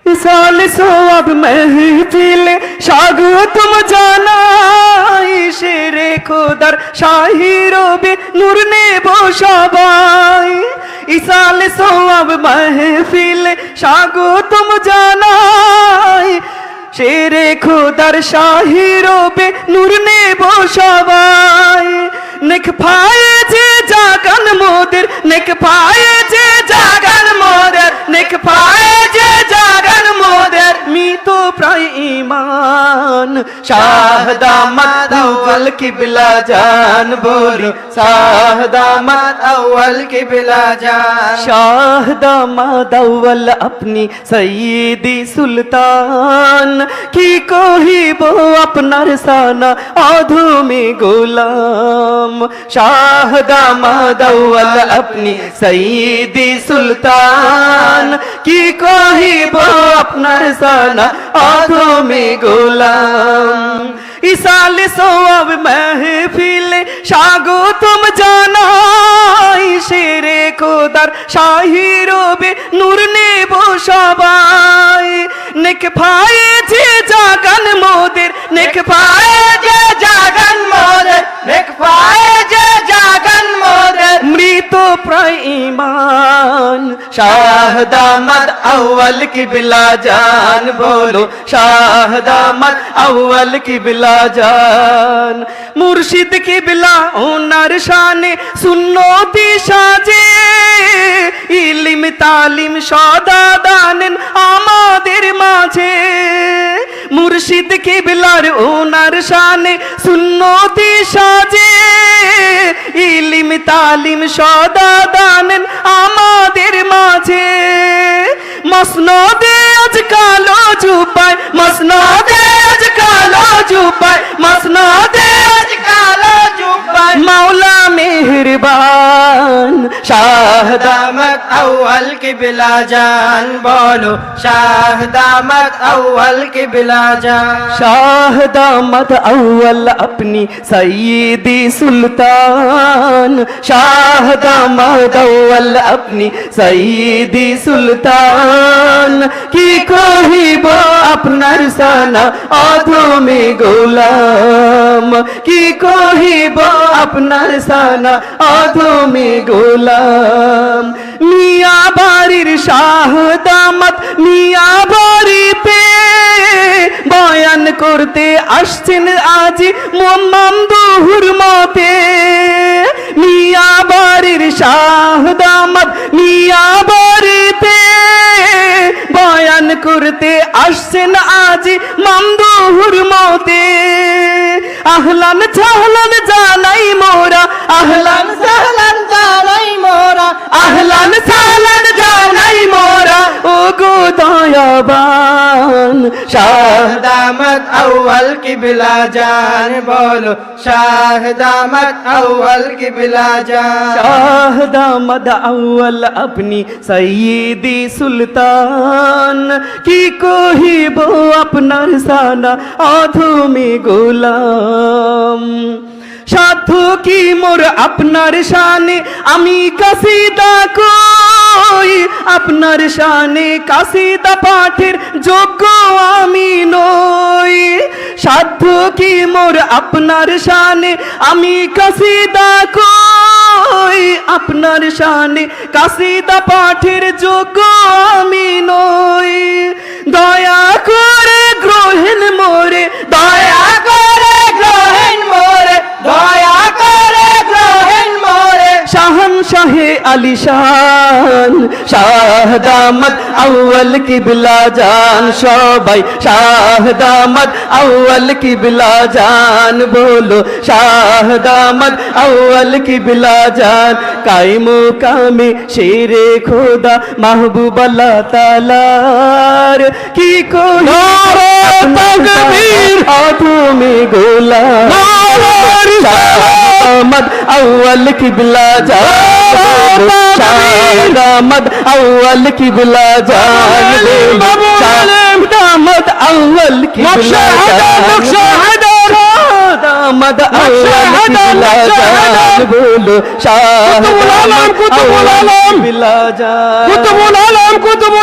साल सोअब महफिल स्वागतम জানাই শেরে খোদার শাহী রবে নূর নেব সবাই ইসাল সোअब महफिल स्वागতম জানাই শেরে খোদার শাহী রবে নূর নেব সবাই নেক পায়ে যে জাগান মোদের নেক পায়ে যে জাগান মোদের নেক পায়ে যে জাগান মোদের মিতো প্রায় ঈমান শাহ দামাত আউয়াল কিবলা জান বলি শাহ দামাত আউয়াল কিবলা জান শাহ দামাত আউয়াল अपनी सईदी सुल्तान की কহিব আপনার সানা অধমে গোলাম শাহ দামাত আউয়াল अपनी सईदी सुल्तान की কহিব আপনার সানা অধমে গোলাম ইসাল সোअब महफिल স্বাগতম জানাই শেরে খোদার শাহী রবে নূর নেব সবাই নেক পায়ে যে জাগান মোদের নেক পায়ে যে জাগান মোদের নেক পায়ে যে জাগান মোদের মৃত প্রায় ঈমান শাহ দামাত আউয়াল কিবলা জান বলো শাহ দামাত আউয়াল কিবলা জান মুর্শিদ কিবলা ওনার শানে সুন্নতি সাজে ইলম তালিম সদা দানেন আমাদের মাঝে মুর্শিদ কিবলার ওনার শানে সুন্নতি সাজে ইলম তালিম সদা দানেন আমাদের মাঝে মসনদে আজ কালো জুবায় মসনদে আজ কালো জুবায় মসনদে আজ কালো জুবায় মাওলা মেহেরবান শাহ দামাত আউয়াল কিবলা জান বলো শাহ দামাত আউয়াল কিবলা জান শাহ দামাত আউয়াল अपनी सईदी सुल्तान शाह दामात আউয়াল अपनी सईदी सुल्तान की কহিব আপনার সানা অধমে গোলাম কি কহিব আপনার সানা অধমে গোলাম মিয়া বাড়ির শাহ দামাত মিয়া বাড়িতে বয়ান করতে আসছেন আজ মামদুহুর মতে মিয়া বাড়ির শাহ দামাত মিয়া বাড়িতে বয়ান করতে আসছেন আজ মামদুহুর মতে আহলান সাহলান জানাই মোরা আহলান সাহলান জানাই মোরা আহলান সাহলান জানাই মোরা ও গো দয়াবান শাহ দামাত আউয়াল কিবলা জান বলো শাহ দামাত আউয়াল কিবলা জান শাহ দামাত আউয়াল अपनी सईदी सुल्तान की কহিব আপনার সানা অধমে গোলাম সাধু কি মোর আপনার শানে আমি কাসিদা কই আপনার শানে কাসিদা পাঠের যোগ্য আমি নই সাধু কি মোর আপনার শানে আমি কাসিদা কই আপনার শানে কাসিদা পাঠের যোগ্য আমি নই দয়া করে গ্রহণ মোরে দয়া করে গ্রহণ মোরে দয়া করে গ্রহণ মোরে শাহন শাহে আলিশান শাহ দামাত আউয়াল কিবলা জান সবাই শাহ দামাত আউয়াল কিবলা জান বলো শাহ দামাত আউয়াল কিবলা জান কায়মো কামে শেরে খোদা মাহবুব আল্লাহ তাআলার কি কহিব তাকবীর তুমি গোলাম দামাত আউয়াল কিবলা জান দামাত আউয়াল কিবলা জান দামাত আউয়াল কিবলা জান দামাত আউয়াল কিবলা জান বলো শাহ কুতুবুল আলম কুতুবুল আলম কিবলা জান কুতুবুল আলম কুতুবুল